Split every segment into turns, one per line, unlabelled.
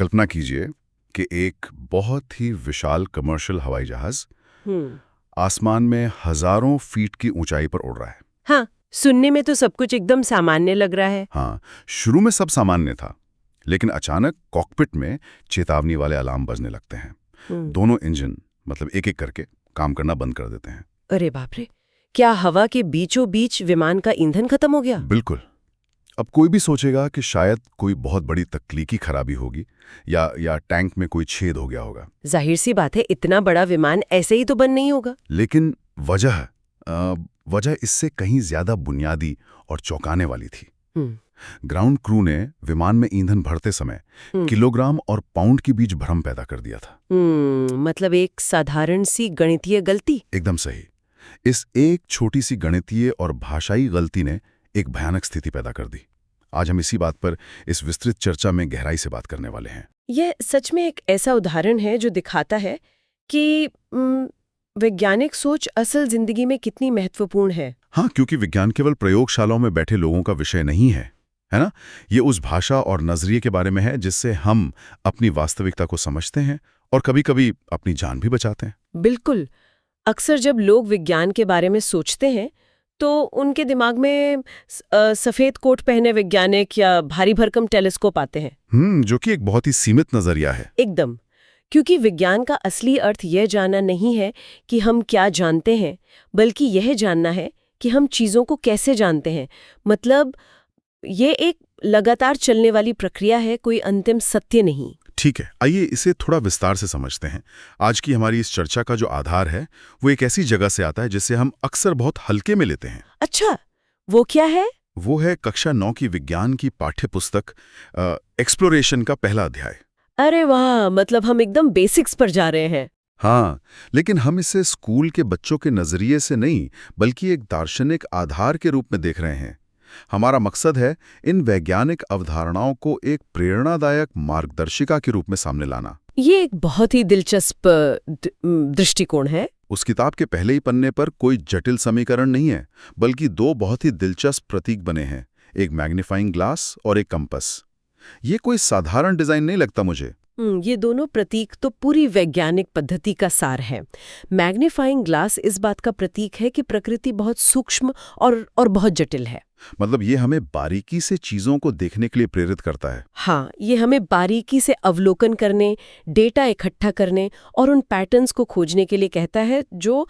कल्पना कीजिए कि एक बहुत ही विशाल कमर्शियल हवाई जहाज आसमान में हजारों फीट की ऊंचाई पर उड़ रहा है।
हाँ, सुनने में तो सब कुछ एकदम सामान्य लग रहा है।
हाँ, शुरू में सब सामान्य था, लेकिन अचानक कॉकपिट में चेतावनी वाले अलार्म बजने लगते हैं। दोनों इंजन मतलब एक एक करके काम करना बंद कर देते हैं।
अरे बाप रे, क्या हवा के बीचों बीच विमान का ईंधन खत्म हो गया?
बिल्कुल। अब कोई भी सोचेगा कि शायद कोई बहुत बड़ी तकनीकी खराबी होगी या टैंक में कोई छेद हो गया होगा।
जाहिर सी बात है, इतना बड़ा विमान ऐसे ही तो बंद नहीं होगा।
लेकिन वजह इससे कहीं ज्यादा बुनियादी और चौंकाने वाली थी। ग्राउंड क्रू ने विमान में ईंधन भरते समय किलोग्राम और पाउंड के बीच भ्रम पैदा कर दिया था।
मतलब एक साधारण सी गणितीय गलती।
एकदम सही। इस एक छोटी सी गणितीय और भाषाई गलती ने एक भयानक स्थिति पैदा कर दी। आज हम इसी बात पर इस विस्तृत चर्चा में गहराई से बात करने वाले हैं।
यह सच में एक ऐसा उदाहरण है जो दिखाता है कि वैज्ञानिक सोच असल जिंदगी में कितनी महत्वपूर्ण है।
हाँ, क्योंकि विज्ञान केवल प्रयोगशालाओं में बैठे लोगों का विषय नहीं है ना? ये उस भाषा और नजरिए के बारे में है जिससे हम अपनी वास्तविकता को समझते हैं और कभी-कभी अपनी जान भी बचाते हैं।
बिल्कुल। अक्सर जब लोग विज्ञान के बारे में सोचते हैं तो उनके दिमाग में सफेद कोट पहने वैज्ञानिक या भारी भरकम टेलीस्कोप आते हैं।
जो कि एक बहुत ही सीमित नजरिया है।
एकदम, क्योंकि विज्ञान का असली अर्थ यह जानना नहीं है कि हम क्या जानते हैं, बल्कि यह जानना है कि हम चीजों को कैसे जानते हैं। मतलब ये एक लगातार चलने वाली प्रक्रिया है, कोई अंतिम सत्य नहीं।
ठीक है, आइए इसे थोड़ा विस्तार से समझते हैं। आज की हमारी इस चर्चा का जो आधार है वो एक ऐसी जगह से आता है जिसे हम अक्सर बहुत हल्के में लेते हैं।
अच्छा, वो क्या है?
वो है कक्षा 9 की विज्ञान की पाठ्य पुस्तक एक्सप्लोरेशन का पहला अध्याय।
अरे वाह, मतलब हम एकदम बेसिक्स पर जा रहे हैं।
हाँ, लेकिन हम इसे स्कूल के बच्चों के नजरिए से नहीं बल्कि एक दार्शनिक आधार के रूप में देख रहे हैं। हमारा मकसद है इन वैज्ञानिक अवधारणाओं को एक प्रेरणादायक मार्गदर्शिका के रूप में सामने लाना।
ये एक बहुत ही दिलचस्प दृष्टिकोण है।
उस किताब के पहले ही पन्ने पर कोई जटिल समीकरण नहीं है, बल्कि दो बहुत ही दिलचस्प प्रतीक बने हैं, एक मैग्नीफाइंग ग्लास और एक कंपास। ये कोई साधारण डिजाइन नहीं लगता मुझे।
ये दोनों प्रतीक तो पूरी वैज्ञानिक पद्धति का सार है। मैग्नीफाइंग ग्लास इस बात का प्रतीक है कि प्रकृति बहुत सूक्ष्म और बहुत जटिल है।
मतलब ये हमें बारीकी से चीजों को देखने के लिए प्रेरित करता है।
हाँ, ये हमें बारीकी से अवलोकन करने, डेटा इकट्ठा करने और उन पैटर्न्स को खोजने के लिए कहता है जो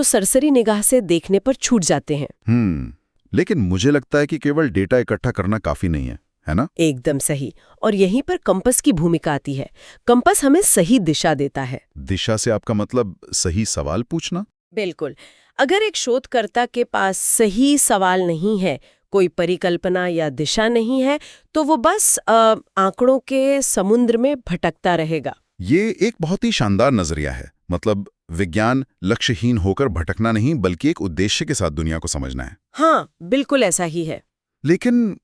सरसरी निगाह से देखने पर छूट जाते हैं।
लेकिन मुझे लगता है कि केवल डेटा इकट्ठा करना काफी नहीं है ना?
एकदम सही। और यहीं पर कंपास की भूमिका आती है। कंपास हमें सही दिशा देता है।
दिशा से आपका मतलब सही सवाल पूछना?
बिल्कुल। अगर एक शोधकर्ता के पास सही सवाल नहीं है, कोई परिकल्पना या दिशा नहीं है, तो वो बस आंकड़ों के समुद्र में भटकता रहेगा।
ये एक बहुत ही शानदार नजरिया है। मतलब विज्ञान लक्ष्यहीन होकर भटकना नहीं बल्कि एक उद्देश्य के साथ दुनिया को समझना है।
हाँ, बिल्कुल ऐसा ही है।
लेकिन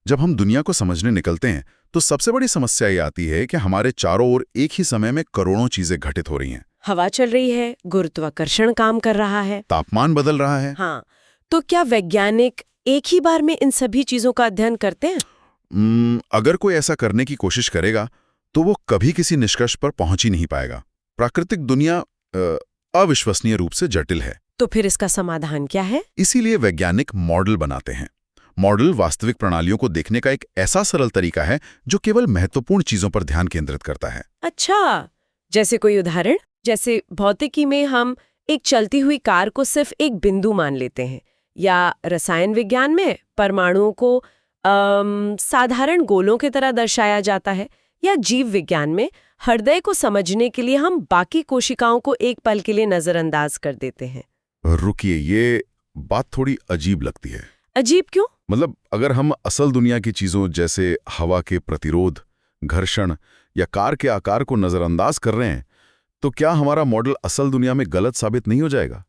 जब हम दुनिया को समझने निकलते हैं तो सबसे बड़ी समस्या ये आती है कि हमारे चारों ओर एक ही समय में करोड़ों चीजें घटित हो रही हैं।
हवा चल रही है, गुरुत्वाकर्षण काम कर रहा है,
तापमान बदल रहा है।
हाँ, तो क्या वैज्ञानिक एक ही बार में इन सभी चीजों का अध्ययन करते हैं?
अगर कोई ऐसा करने की कोशिश करेगा तो वो कभी किसी निष्कर्ष पर पहुंच ही नहीं पाएगा। प्राकृतिक दुनिया अविश्वसनीय रूप से जटिल है।
तो फिर इसका समाधान क्या है?
इसीलिए वैज्ञानिक मॉडल बनाते हैं। मॉडल वास्तविक प्रणालियों को देखने का एक ऐसा सरल तरीका है जो केवल महत्वपूर्ण चीजों पर ध्यान केंद्रित करता है।
अच्छा, जैसे कोई उदाहरण? जैसे भौतिकी में हम एक चलती हुई कार को सिर्फ एक बिंदु मान लेते हैं, या रसायन विज्ञान में परमाणुओं को साधारण गोलों की तरह दर्शाया जाता है, या जीव विज्ञान में हृदय को समझने के लिए हम बाकी कोशिकाओं को एक पल के लिए नजरअंदाज कर देते हैं।
रुकिए, ये बात थोड़ी अजीब लगती है।
अजीब क्यों?
मतलब अगर हम असल दुनिया की चीजों जैसे हवा के प्रतिरोध, घर्षण या कार के आकार को नजरअंदाज कर रहे हैं तो क्या हमारा मॉडल असल दुनिया में गलत साबित नहीं हो जाएगा?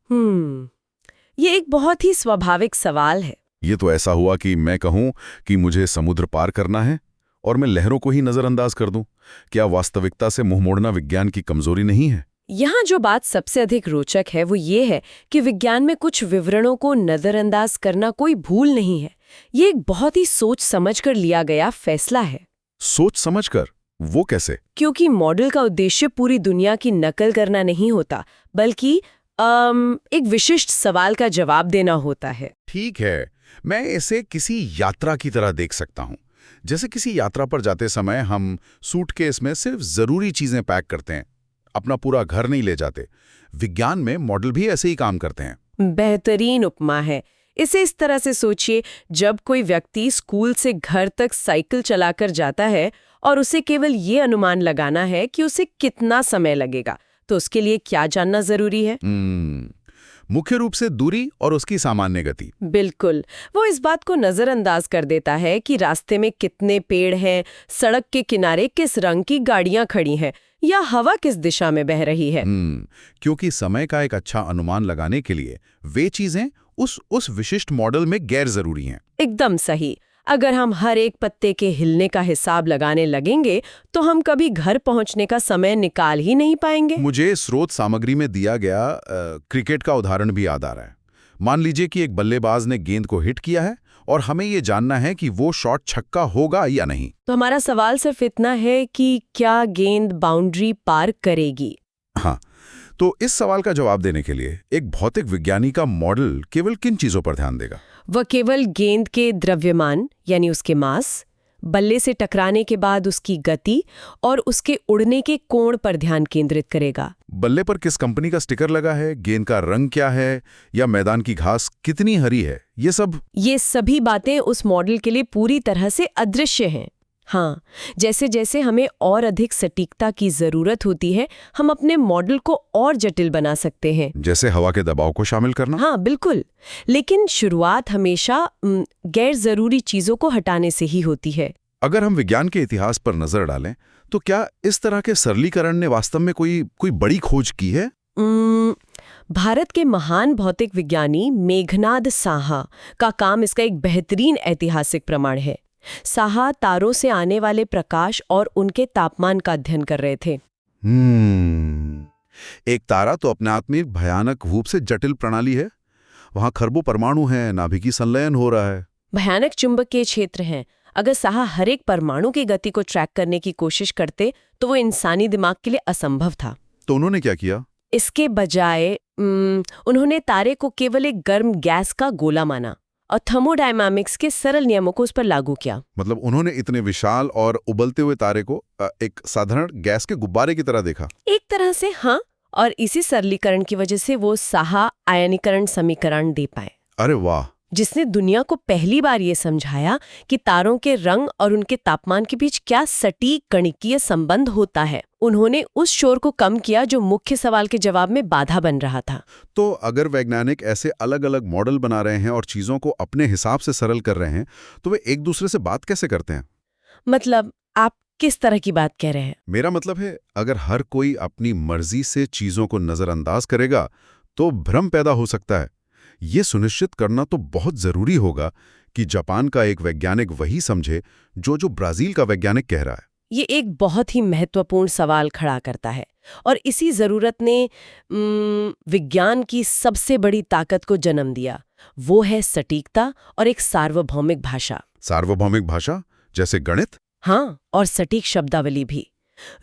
ये एक बहुत ही स्वाभाविक सवाल है।
ये तो ऐसा हुआ कि मैं कहूं कि मुझे समुद्र पार करना है और मैं लहरों को ही नजरअंदाज कर दूं। क्या वास्तविकता से मुंह मोड़ना विज्ञान की कमजोरी नहीं है?
यहाँ जो बात सबसे अधिक रोचक है वो ये है कि विज्ञान में कुछ विवरणों को नजरअंदाज करना कोई भूल नहीं है। ये एक बहुत ही सोच समझकर लिया गया फैसला है।
सोच समझकर? वो कैसे?
क्योंकि मॉडल का उद्देश्य पूरी दुनिया की नकल करना नहीं होता, बल्कि एक विशिष्ट सवाल का जवाब देना होता है।
ठीक है, मैं इसे किसी यात्रा की तरह देख सकता हूँ। जैसे किसी यात्रा पर जाते समय हम सूटकेस में सिर्फ जरूरी चीजें पैक करते हैं, अपना पूरा घर नहीं ले जाते। विज्ञान में मॉडल भी ऐसे ही काम करते हैं।
बेहतरीन उपमा है। इसे इस तरह से सोचिए, जब कोई व्यक्ति स्कूल से घर तक साइकिल चलाकर जाता है और उसे केवल ये अनुमान लगाना है कि उसे कितना समय लगेगा, तो उसके लिए क्या जानना जरूरी है?
मुख्य रूप से दूरी और उसकी सामान्य गति।
बिल्कुल। वो इस बात को नजरअंदाज कर देता है कि रास्ते में कितने पेड़ हैं, सड़क के किनारे किस रंग की गाड़ियां खड़ी हैं, या हवा किस दिशा में बह रही है।
क्योंकि समय का एक अच्छा अनुमान लगाने के लिए वे चीजें उस विशिष्ट मॉडल में गैर जरूरी हैं।
एकदम सही। अगर हम हर एक पत्ते के हिलने का हिसाब लगाने लगेंगे तो हम कभी घर पहुंचने का समय निकाल ही नहीं पाएंगे।
मुझे स्रोत सामग्री में दिया गया क्रिकेट का उदाहरण भी याद आ रहा है। मान लीजिए कि एक बल्लेबाज ने गेंद को हिट किया है और हमें ये जानना है कि वो शॉट छक्का होगा या नहीं।
तो हमारा सवाल सिर्फ इतना है कि क्या गेंद बाउंड्री पार करेगी?
हाँ, तो इस सवाल का जवाब देने के लिए एक भौतिक विज्ञानी का मॉडल केवल किन चीजों पर ध्यान देगा?
वह केवल गेंद के द्रव्यमान यानी उसके मास, बल्ले से टकराने के बाद उसकी गति और उसके उड़ने के कोण पर ध्यान केंद्रित करेगा।
बल्ले पर किस कंपनी का स्टिकर लगा है, गेंद का रंग क्या है, या मैदान की घास कितनी हरी है, ये
सभी बातें उस मॉडल के लिए पूरी तरह से अदृश्य हैं। हाँ, जैसे जैसे हमें और अधिक सटीकता की जरूरत होती है, हम अपने मॉडल को और जटिल बना सकते हैं।
जैसे हवा के दबाव को शामिल करना।
हाँ, बिल्कुल। लेकिन शुरुआत हमेशा गैर जरूरी चीजों को हटाने से ही होती है।
अगर हम विज्ञान के इतिहास पर नजर डालें, तो क्या इस तरह के सरलीकरण ने वास्तव में कोई बड़ी खोज की है?
भारत के महान भौतिक विज्ञानी मेघनाद साहा का काम इसका एक बेहतरीन ऐतिहासिक प्रमाण है। साहा तारों से आने वाले प्रकाश और उनके तापमान का अध्ययन कर रहे थे।
एक तारा तो अपने आप में भयानक रूप से जटिल प्रणाली है। वहां खरबों परमाणु हैं, नाभिकीय संलयन हो रहा है,
भयानक चुंबकीय क्षेत्र हैं। अगर साहा हर एक परमाणु की गति को ट्रैक करने की कोशिश करते तो वो इंसानी दिमाग के लिए असंभव था।
तो उन्होंने क्या किया?
इसके बजाय उन्होंने तारे को केवल एक गर्म गैस का गोला माना और थर्मोडायनामिक्स के सरल नियमों को उस पर लागू किया।
मतलब उन्होंने इतने विशाल और उबलते हुए तारे को एक साधारण गैस के गुब्बारे की तरह देखा।
एक तरह से हाँ, और इसी सरलीकरण की वजह से वो साहा आयनीकरण समीकरण दे पाए।
अरे वाह!
जिसने दुनिया को पहली बार ये समझाया कि तारों के रंग और उनके तापमान के बीच क्या सटीक गणितीय संबंध होता है। उन्होंने उस शोर को कम किया जो मुख्य सवाल के जवाब में बाधा बन रहा था।
तो अगर वैज्ञानिक ऐसे अलग अलग मॉडल बना रहे हैं और चीजों को अपने हिसाब से सरल कर रहे हैं, तो वे एक दूसरे से बात कैसे करते हैं?
मतलब आप किस तरह की बात कह रहे हैं?
मेरा मतलब है, अगर हर कोई अपनी मर्जी से चीजों को नजरअंदाज करेगा तो भ्रम पैदा हो सकता है। ये सुनिश्चित करना तो बहुत जरूरी होगा कि जापान का एक वैज्ञानिक वही समझे जो ब्राजील का वैज्ञानिक कह रहा है।
ये एक बहुत ही महत्वपूर्ण सवाल खड़ा करता है और इसी जरूरत ने विज्ञान की सबसे बड़ी ताकत को जन्म दिया। वो है सटीकता और एक सार्वभौमिक भाषा।
सार्वभौमिक भाषा जैसे गणित?
हाँ, और सटीक शब्दावली भी।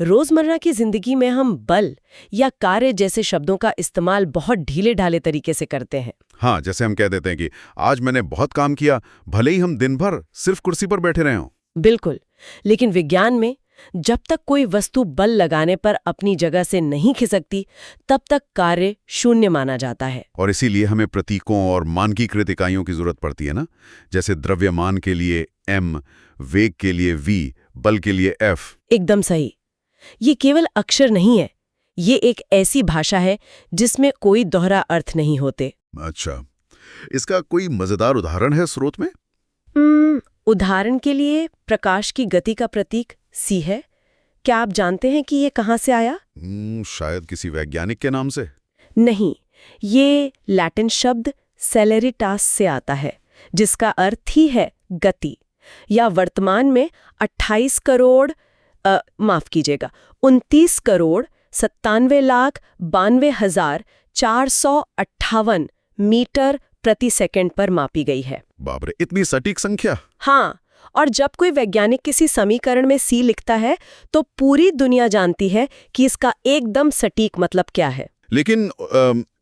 रोजमर्रा की जिंदगी में हम बल या कार्य जैसे शब्दों का इस्तेमाल बहुत ढीले ढाले तरीके से करते हैं।
हाँ, जैसे हम कह देते हैं कि आज मैंने बहुत काम किया, भले ही हम दिन भर सिर्फ कुर्सी पर बैठे रहे हों।
बिल्कुल। लेकिन विज्ञान में जब तक कोई वस्तु बल लगाने पर अपनी जगह से नहीं खिसकती, तब तक कार्य शून्य माना जाता है।
और इसीलिए हमें प्रतीकों और मानकीकृत इकाइयों की जरूरत पड़ती है ना, जैसे द्रव्यमान के लिए m, वेग के लिए v, बल के लिए F।
एकदम सही। ये केवल अक्षर नहीं है, ये एक ऐसी भाषा है जिसमें कोई दोहरा अर्थ नहीं होते।
अच्छा, इसका कोई मजेदार उदाहरण है स्रोत में?
उदाहरण के लिए प्रकाश की गति का प्रतीक c है। क्या आप जानते हैं कि ये कहाँ से आया?
शायद किसी वैज्ञानिक के नाम से।
नहीं, ये लैटिन शब्द सेलेरिटास से आता है, जिसका अर्थ ही है गति। या वर्तमान में 29 करोड़ 29,97,92,458 मीटर प्रति सेकंड पर मापी गई है।
बाप रे, इतनी सटीक संख्या!
हाँ, और जब कोई वैज्ञानिक किसी समीकरण में सी लिखता है तो पूरी दुनिया जानती है कि इसका एकदम सटीक मतलब क्या है।
लेकिन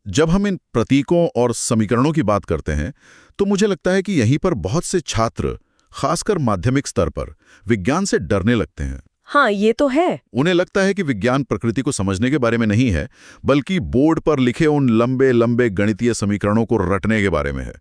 जब हम इन प्रतीकों और समीकरणों की बात करते हैं तो मुझे लगता है कि यहीं पर बहुत से छात्र, खासकर माध्यमिक स्तर पर, विज्ञान से डरने लगते हैं।
हाँ, ये तो है।
उन्हें लगता है कि विज्ञान प्रकृति को समझने के बारे में नहीं है, बल्कि बोर्ड पर लिखे उन लंबे लंबे गणितीय समीकरणों को रटने के बारे में है।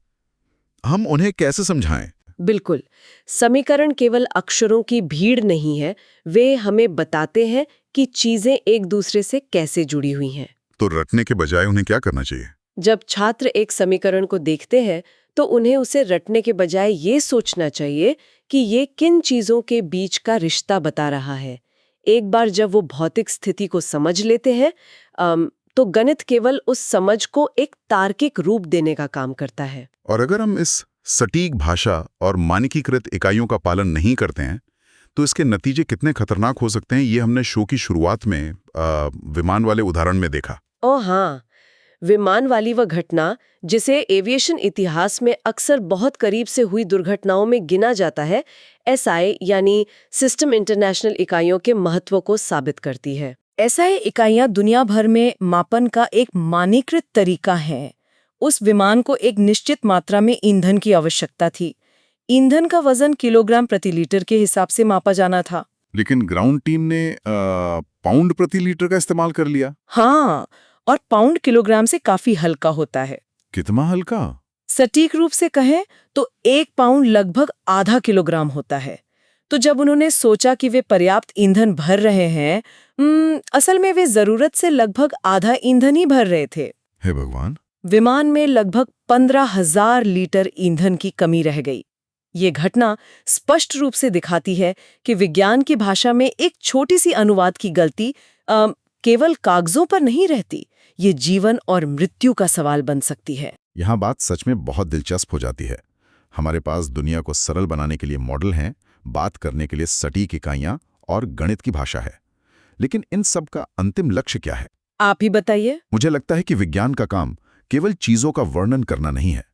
हम उन्हें कैसे समझाएं?
बिल्कुल, समीकरण केवल अक्षरों की भीड़ नहीं है, वे हमें बताते हैं कि चीजें एक दूसरे से कैसे जुड़ी हुई हैं।
तो रटने के बजाय उन्हें क्या करना चाहिए?
जब छात्र एक समीकरण को देखते हैं तो उन्हें उसे रटने के बजाय ये सोचना चाहिए कि ये किन चीजों के बीच का रिश्ता बता रहा है। एक बार जब वो भौतिक स्थिति को समझ लेते हैं तो गणित केवल उस समझ को एक तार्किक रूप देने का काम करता है।
और अगर हम इस सटीक भाषा और मानकीकृत इकाइयों का पालन नहीं करते हैं तो इसके नतीजे कितने खतरनाक हो सकते हैं, ये हमने शो की शुरुआत में विमान वाले उदाहरण में देखा।
ओ हाँ, विमान वाली वह घटना जिसे एविएशन इतिहास में अक्सर बहुत करीब से हुई दुर्घटनाओं में गिना जाता है, एसआई यानी सिस्टम इंटरनेशनल इकाइयों के महत्व को साबित करती है।
एसआई इकाइयां दुनिया भर में मापन का एक मानकीकृत तरीका है। उस विमान को एक निश्चित मात्रा में ईंधन की आवश्यकता थी। ईंधन का वजन किलोग्राम प्रति लीटर के हिसाब से मापा जाना था।
लेकिन ग्राउंड टीम ने पाउंड प्रति लीटर का इस्तेमाल कर लिया।
हाँ, और पाउंड किलोग्राम से काफी हल्का होता है।
कितना हल्का?
सटीक रूप से कहें तो 1 पाउंड लगभग आधा किलोग्राम होता है। तो जब उन्होंने सोचा कि वे पर्याप्त ईंधन भर रहे हैं, असल में वे जरूरत से लगभग आधा ईंधन ही भर रहे थे।
हे भगवान!
विमान में लगभग 15,000 लीटर ईंधन की कमी रह गई। ये घटना स्पष्ट रूप से दिखाती है कि विज्ञान की भाषा में एक छोटी सी अनुवाद की गलती केवल कागजों पर नहीं रहती, ये जीवन और मृत्यु का सवाल बन सकती है।
यहाँ बात सच में बहुत दिलचस्प हो जाती है। हमारे पास दुनिया को सरल बनाने के लिए मॉडल हैं, बात करने के लिए सटीक इकाइयाँ और गणित की भाषा है। लेकिन इन सब का अंतिम लक्ष्य क्या है?
आप ही बताइए।
मुझे लगता है कि विज्ञान का काम केवल चीजों का वर्णन करना नहीं है,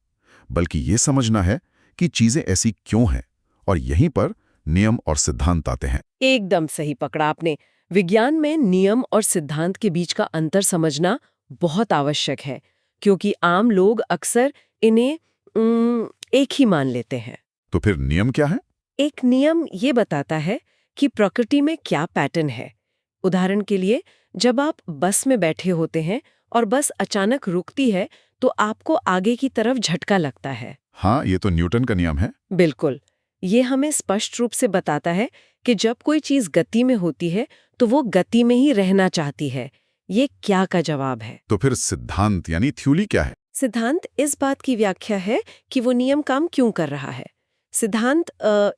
बल्कि ये समझना है कि चीजें ऐसी क्यों हैं, और यहीं पर नियम और सिद्धांत आते हैं।
एकदम सही पकड़ा आपने। विज्ञान में नियम और सिद्धांत के बीच का अंतर समझना बहुत आवश्यक है, क्योंकि आम लोग अक्सर इन्हें एक ही मान लेते हैं।
तो फिर नियम क्या है?
एक नियम ये बताता है कि प्रकृति में क्या पैटर्न है। उदाहरण के लिए, जब आप बस में बैठे होते हैं और बस अचानक रुकती है तो आपको आगे की तरफ झटका लगता है।
हाँ, ये तो न्यूटन का नियम है।
बिल्कुल, ये हमें स्पष्ट रूप से बताता है कि जब कोई चीज गति में होती है तो वो गति में ही रहना चाहती है। ये क्या का जवाब है।
तो फिर सिद्धांत यानी थ्योरी क्या है?
सिद्धांत इस बात की व्याख्या है कि वो नियम काम क्यों कर रहा है। सिद्धांत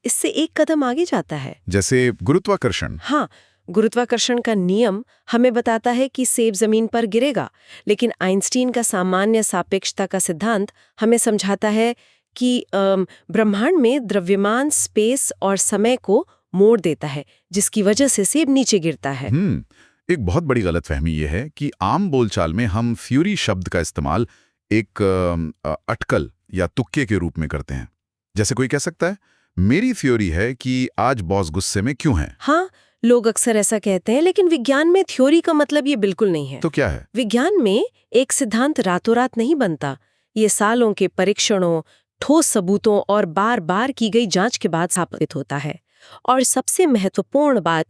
इससे एक कदम आगे जाता है।
जैसे गुरुत्वाकर्षण।
हाँ, गुरुत्वाकर्षण का नियम हमें बताता है कि सेब जमीन पर गिरेगा, लेकिन आइंस्टीन का सामान्य सापेक्षता का सिद्धांत हमें समझाता है कि ब्रह्मांड में द्रव्यमान स्पेस और समय को मोड़ देता है, जिसकी वजह से सेब नीचे गिरता है।
एक बहुत बड़ी गलतफहमी यह है कि आम बोलचाल में हम थ्योरी शब्द का इस्तेमाल एक अटकल या तुक्के के रूप में करते हैं। जैसे कोई कह सकता है, मेरी थ्योरी है कि आज बॉस गुस्से में क्यों है।
हाँ, लोग अक्सर ऐसा कहते हैं, लेकिन विज्ञान में थ्योरी का मतलब ये बिल्कुल नहीं है।
तो क्या है?
विज्ञान में एक सिद्धांत रातों रात नहीं बनता। ये सालों के परीक्षणों, ठोस सबूतों और बार बार की गई जांच के बाद स्थापित होता है। और सबसे महत्वपूर्ण बात,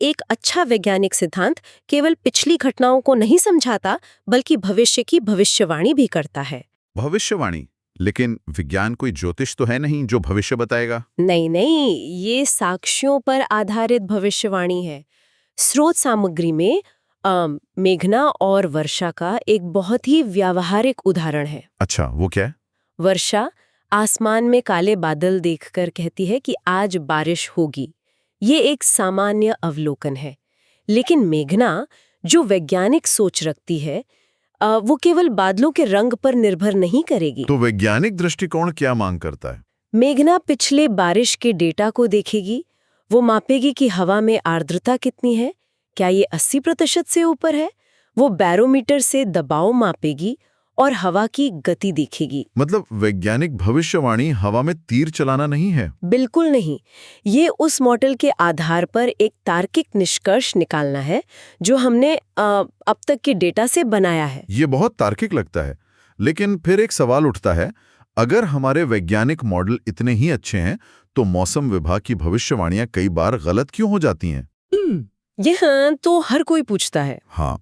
एक अच्छा वैज्ञानिक सिद्धांत केवल पिछली घटनाओं को नहीं समझाता, बल्कि भविष्य की भविष्यवाणी भी करता है।
भविष्यवाणी? लेकिन विज्ञान कोई ज्योतिष तो है नहीं जो भविष्य बताएगा।
नहीं, ये साक्ष्यों पर आधारित भविष्यवाणी है। स्रोत सामग्री में मेघना और वर्षा का एक बहुत ही व्यावहारिक उदाहरण है।
अच्छा, वो क्या है?
वर्षा आसमान में काले बादल देखकर कहती है कि आज बारिश होगी। ये एक सामान्य अवलोकन है। लेकिन मेघना, जो वैज्ञानिक सोच रखती है, वो केवल बादलों के रंग पर निर्भर नहीं करेगी।
तो वैज्ञानिक दृष्टिकोण क्या मांग करता है?
मेघना पिछले बारिश के डेटा को देखेगी। वो मापेगी कि हवा में आर्द्रता कितनी है, क्या ये 80% से ऊपर है। वो बैरोमीटर से दबाव मापेगी और हवा की गति दिखेगी।
मतलब वैज्ञानिक भविष्यवाणी हवा में तीर चलाना नहीं है।
बिल्कुल नहीं, ये उस मॉडल के आधार पर एक तार्किक निष्कर्ष निकालना है जो हमने अब तक के डेटा से बनाया है।
ये बहुत तार्किक लगता है, लेकिन फिर एक सवाल उठता है, अगर हमारे वैज्ञानिक मॉडल इतने ही अच्छे हैं तो मौसम विभाग की भविष्यवाणियां कई बार गलत क्यों हो जाती हैं?
ये हाँ तो हर कोई पूछता है।
हाँ,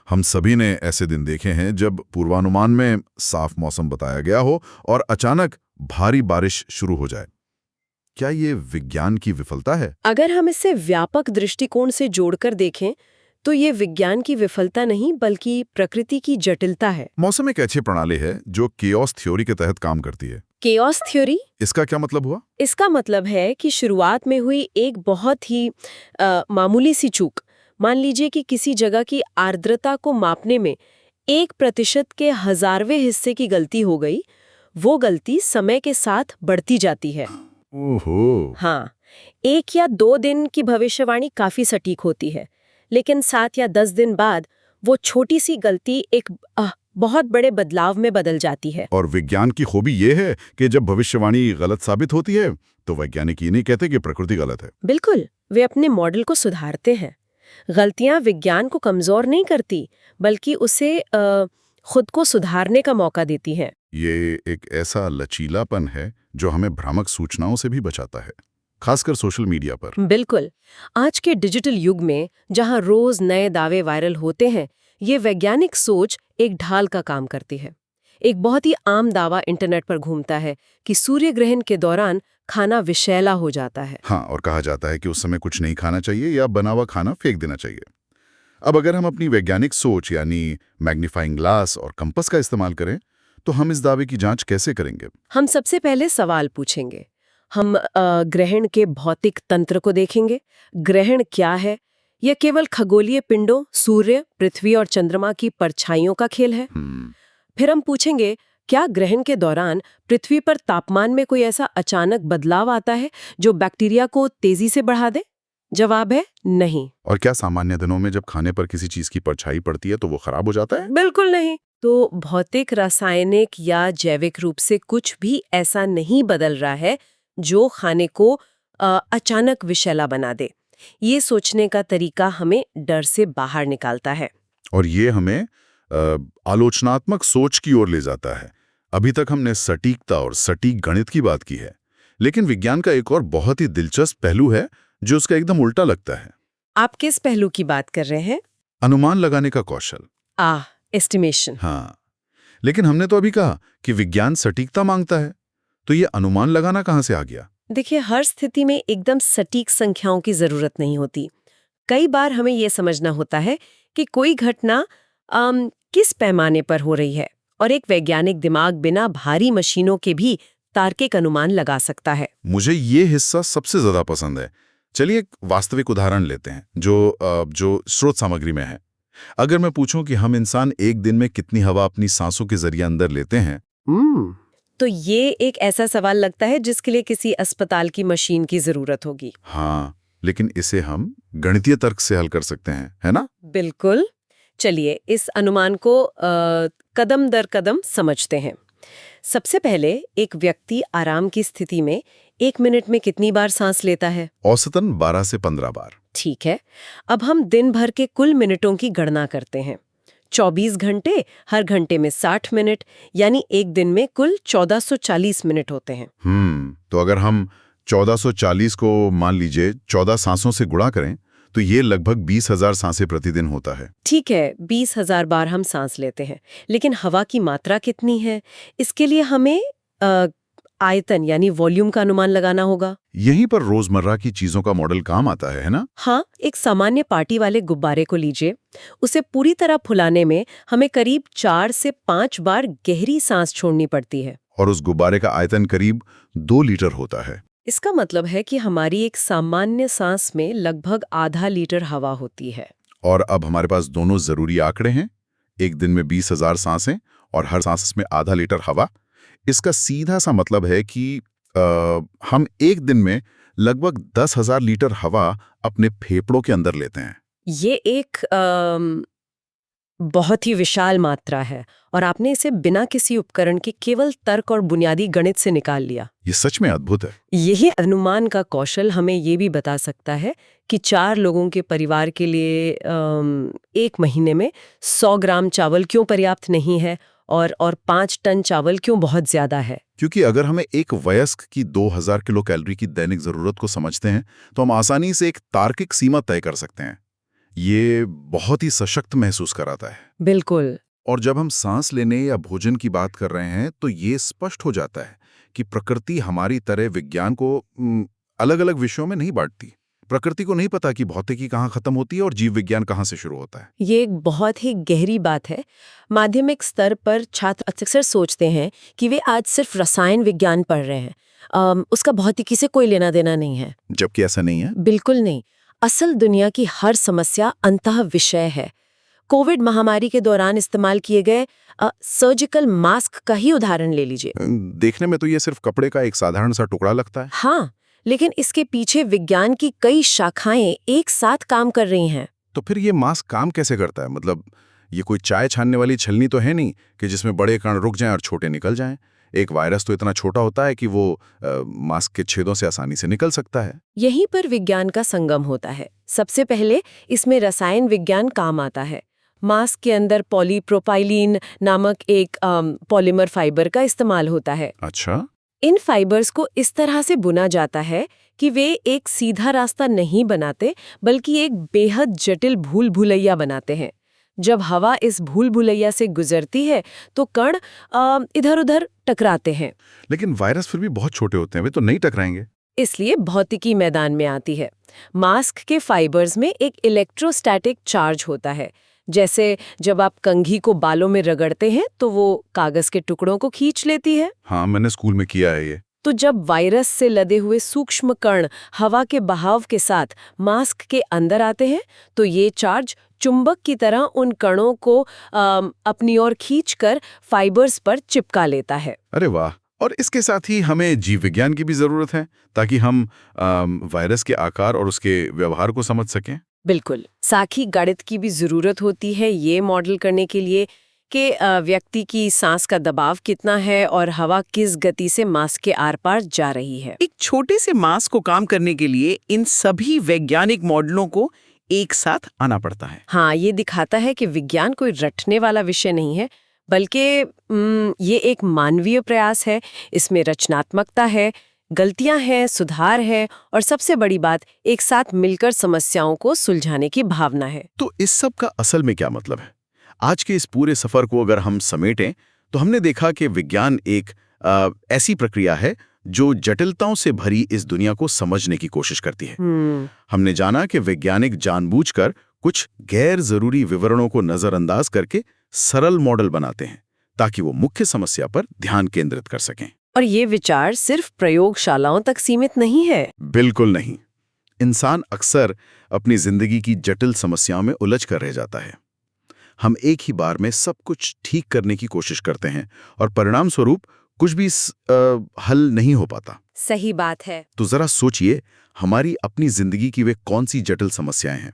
हम सभी ने ऐसे दिन देखे हैं जब पूर्वानुमान में साफ मौसम बताया गया हो और अचानक भारी बारिश शुरू हो जाए। क्या ये विज्ञान की विफलता है?
अगर हम इसे व्यापक दृष्टिकोण से जोड़कर देखें तो ये विज्ञान की विफलता नहीं बल्कि प्रकृति की जटिलता है।
मौसम एक ऐसी प्रणाली है जो केओस थ्योरी के तहत काम करती है।
Chaos theory?
इसका क्या मतलब हुआ?
इसका मतलब है कि शुरुआत में हुई एक बहुत ही मामूली सी चूक, मान लीजिए कि किसी जगह की आर्द्रता को मापने में 1% के 1000वें हिस्से की गलती हो गई, वो गलती समय के साथ बढ़ती जाती है।
ओहो।
हाँ, 1 या 2 दिन की भविष्यवाणी काफी सटीक होती है, लेकिन 7 या 10 दिन बाद वो छोटी सी गलती एक बहुत बड़े बदलाव में बदल जाती है।
और विज्ञान की खूबी ये है कि जब भविष्यवाणी गलत साबित होती है तो वैज्ञानिक ये नहीं कहते कि प्रकृति गलत है।
बिल्कुल, वे अपने मॉडल को सुधारते हैं। गलतियां विज्ञान को कमजोर नहीं करती, बल्कि उसे खुद को सुधारने का मौका देती हैं।
ये एक ऐसा लचीलापन है जो हमें भ्रामक सूचनाओं से भी बचाता है, खासकर सोशल मीडिया पर।
बिल्कुल, आज के डिजिटल युग में जहां रोज नए दावे वायरल होते हैं, ये वैज्ञानिक सोच एक ढाल का काम करती है। एक बहुत ही आम दावा इंटरनेट पर घूमता है कि सूर्य ग्रहण के दौरान खाना विषैला हो जाता है।
हाँ, और कहा जाता है कि उस समय कुछ नहीं खाना चाहिए या बना हुआ खाना फेंक देना चाहिए। अब अगर हम अपनी वैज्ञानिक सोच यानी मैग्नीफाइंग ग्लास और कंपास का इस्तेमाल करें तो हम इस दावे की जांच कैसे करेंगे?
हम सबसे पहले सवाल पूछेंगे। हम ग्रहण के भौतिक तंत्र को देखेंगे। ग्रहण क्या है? यह केवल खगोलीय पिंडों, सूर्य, पृथ्वी और चंद्रमा की परछाइयों का खेल है? फिर हम पूछेंगे, क्या ग्रहण के दौरान पृथ्वी पर तापमान में कोई ऐसा अचानक बदलाव आता है जो बैक्टीरिया को तेजी से बढ़ा दे? जवाब है नहीं।
और क्या सामान्य दिनों में जब खाने पर किसी चीज की परछाई पड़ती है तो वो खराब हो जाता है?
बिल्कुल नहीं। तो भौतिक, रासायनिक या जैविक रूप से कुछ भी ऐसा नहीं बदल रहा है जो खाने को अचानक विषैला बना दे। ये सोचने का तरीका हमें डर से बाहर निकालता है
और ये हमें आलोचनात्मक सोच की ओर ले जाता है। अभी तक हमने सटीकता और सटीक गणित की बात की है, लेकिन विज्ञान का एक और बहुत ही दिलचस्प पहलू है जो उसका एकदम उल्टा लगता है।
आप किस पहलू की बात कर रहे हैं?
अनुमान लगाने का कौशल।
एस्टिमेशन।
हाँ, लेकिन हमने तो अभी कहा कि विज्ञान सटीकता मांगता है, तो ये अनुमान लगाना कहाँ से आ गया?
देखिए, हर स्थिति में एकदम सटीक संख्याओं की जरूरत नहीं होती। कई बार हमें यह समझना होता है कि कोई घटना किस पैमाने पर हो रही है, और एक वैज्ञानिक दिमाग बिना भारी मशीनों के भी तार्किक अनुमान लगा सकता है।
मुझे ये हिस्सा सबसे ज्यादा पसंद है। चलिए एक वास्तविक उदाहरण लेते हैं जो स्रोत सामग्री में है। अगर मैं पूछूं कि हम इंसान एक दिन में कितनी हवा अपनी सांसों के जरिए अंदर लेते हैं,
तो ये एक ऐसा सवाल लगता है जिसके लिए किसी अस्पताल की मशीन की जरूरत होगी।
हाँ, लेकिन इसे हम गणितीय तर्क से हल कर सकते हैं, है ना?
बिल्कुल। चलिए इस अनुमान को कदम दर कदम समझते हैं। सबसे पहले, एक व्यक्ति आराम की स्थिति में 1 मिनट में कितनी बार सांस लेता है?
औसतन 12 से 15 बार।
ठीक है, अब हम दिन भर के कुल मिनटों की गणना करते हैं। 24 घंटे, हर घंटे में 60 मिनट, यानी एक दिन में कुल 1440 मिनट होते हैं।
तो अगर हम 1440 को मान लीजिए 14 सांसों से गुणा करें तो ये लगभग 20,000 सांसें प्रतिदिन होता है।
ठीक है, 20,000 बार हम सांस लेते हैं, लेकिन हवा की मात्रा कितनी है? इसके लिए हमें आयतन यानी वॉल्यूम का अनुमान लगाना होगा।
यहीं पर रोजमर्रा की चीजों का मॉडल काम आता है ना?
हाँ, एक सामान्य पार्टी वाले गुब्बारे को लीजिए। उसे पूरी तरह फुलाने में हमें करीब 4 से 5 बार गहरी सांस छोड़नी पड़ती है।
और उस गुब्बारे का आयतन करीब 2 लीटर होता है।
इसका मतलब है कि हमारी एक सामान्य सांस में लगभग आधा लीटर हवा होती है।
और अब हमारे पास दोनों जरूरी आंकड़े हैं, एक दिन में 20,000 सांसें और हर सांस में आधा लीटर हवा। इसका सीधा सा मतलब है कि हम एक दिन में लगभग 10,000 लीटर हवा अपने फेफड़ों के अंदर लेते हैं।
ये एक बहुत ही विशाल मात्रा है और आपने इसे बिना किसी उपकरण के केवल तर्क और बुनियादी गणित से निकाल लिया।
ये सच में अद्भुत है।
यही अनुमान का कौशल हमें ये भी बता सकता है कि 4 लोगों के परिवार के लिए 1 महीने में 100 ग्राम चावल क्यों पर्याप्त नहीं है और 5 टन चावल क्यों बहुत ज्यादा है।
क्योंकि अगर हमें एक वयस्क की 2000 किलो कैलोरी की दैनिक जरूरत को समझते हैं तो हम आसानी से एक तार्किक सीमा तय कर सकते हैं। ये बहुत ही सशक्त महसूस कराता है।
बिल्कुल।
और जब हम सांस लेने या भोजन की बात कर रहे हैं तो ये स्पष्ट हो जाता है कि प्रकृति हमारी तरह विज्ञान को अलग अलग विषयों में नहीं बांटती। प्रकृति को नहीं पता कि भौतिकी कहाँ खत्म होती है और जीव विज्ञान कहाँ से शुरू होता है।
ये एक बहुत ही गहरी बात है। माध्यमिक स्तर पर छात्र अक्सर सोचते हैं कि वे आज सिर्फ रसायन विज्ञान पढ़ रहे हैं, उसका भौतिकी से कोई लेना देना नहीं है।
जबकि ऐसा नहीं है।
बिल्कुल नहीं। असल दुनिया की हर समस्या अंतः विषय है। कोविड महामारी के दौरान इस्तेमाल किए गए सर्जिकल मास्क का ही उदाहरण ले लीजिए।
देखने में तो ये सिर्फ कपड़े का एक साधारण सा टुकड़ा लगता है।
हाँ, लेकिन इसके पीछे विज्ञान की कई शाखाएं एक साथ काम कर रही हैं।
तो फिर ये मास्क काम कैसे करता है? मतलब ये कोई चाय छानने वाली छलनी तो है नहीं कि जिसमें बड़े कण रुक जाएं और छोटे निकल जाएं। एक वायरस तो इतना छोटा होता है कि वो मास्क के छेदों से आसानी से निकल सकता है।
यहीं पर विज्ञान का संगम होता है। सबसे पहले इसमें रसायन विज्ञान काम आता है। मास्क के अंदर पॉलीप्रोपाइलीन नामक एक पॉलीमर फाइबर का इस्तेमाल होता है।
अच्छा।
इन फाइबर्स को इस तरह से बुना जाता है कि वे एक सीधा रास्ता नहीं बनाते बल्कि एक बेहद जटिल भूल भुलैया बनाते हैं। जब हवा इस भूल भुलैया से गुजरती है तो कण इधर-उधर टकराते हैं।
लेकिन वायरस फिर भी बहुत छोटे होते हैं, वे तो नहीं टकराएंगे।
इसलिए भौतिकी मैदान में आती है। मास्क के फाइबर्स में एक इलेक्ट्रोस्टैटिक चार्ज होता है। जैसे जब आप कंघी को बालों में रगड़ते हैं तो वो कागज के टुकड़ों को खींच लेती है।
हाँ, मैंने स्कूल में किया है ये।
तो जब वायरस से लदे हुए सूक्ष्म कण हवा के बहाव के साथ मास्क के अंदर आते हैं तो ये चार्ज चुंबक की तरह उन कणों को अपनी ओर खींचकर फाइबर्स पर चिपका लेता है।
अरे वाह! और इसके साथ ही हमें जीव विज्ञान की भी जरूरत है ताकि हम वायरस के आकार और उसके व्यवहार को समझ सकें।
बिल्कुल। साथ गणित की भी जरूरत होती है ये मॉडल करने के लिए कि व्यक्ति की सांस का दबाव कितना है और हवा किस गति से मास्क के आर पार जा रही है।
एक छोटे से मास्क को काम करने के लिए इन सभी वैज्ञानिक मॉडलों को एक साथ आना पड़ता है।
हाँ, ये दिखाता है कि विज्ञान कोई रटने वाला विषय नहीं है बल्कि ये एक मानवीय प्रयास है। इसमें रचनात्मकता है, गलतियां हैं, सुधार है और सबसे बड़ी बात एक साथ मिलकर समस्याओं को सुलझाने की भावना है।
तो इस सब का असल में क्या मतलब है? आज के इस पूरे सफर को अगर हम समेटें तो हमने देखा कि विज्ञान एक ऐसी प्रक्रिया है जो जटिलताओं से भरी इस दुनिया को समझने की कोशिश करती है। हमने जाना कि वैज्ञानिक जानबूझकर कुछ गैर जरूरी विवरणों को नजरअंदाज करके सरल मॉडल बनाते हैं ताकि वो मुख्य समस्या पर ध्यान केंद्रित कर सकें।
और ये विचार सिर्फ प्रयोगशालाओं तक सीमित नहीं है।
बिल्कुल नहीं। इंसान अक्सर अपनी जिंदगी की जटिल समस्याओं में उलझ कर रह जाता है। हम एक ही बार में सब कुछ ठीक करने की कोशिश करते हैं और परिणाम स्वरूप कुछ भी हल नहीं हो पाता।
सही बात है।
तो जरा सोचिए, हमारी अपनी जिंदगी की वे कौन सी जटिल समस्याएं हैं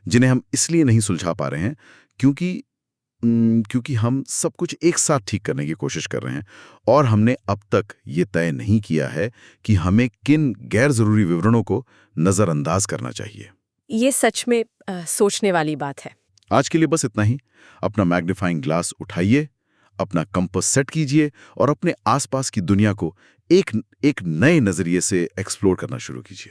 जिन्हें हम इसलिए नहीं सुलझा पा रहे हैं क्योंकि हम सब कुछ एक साथ ठीक करने की कोशिश कर रहे हैं और हमने अब तक ये तय नहीं किया है कि हमें किन गैर जरूरी विवरणों को नजरअंदाज करना चाहिए।
ये सच में सोचने वाली बात है।
आज के लिए बस इतना ही। अपना मैग्नीफाइंग ग्लास उठाइए, अपना कंपास सेट कीजिए और अपने आसपास की दुनिया को एक नए नजरिए से एक्सप्लोर करना शुरू कीजिए।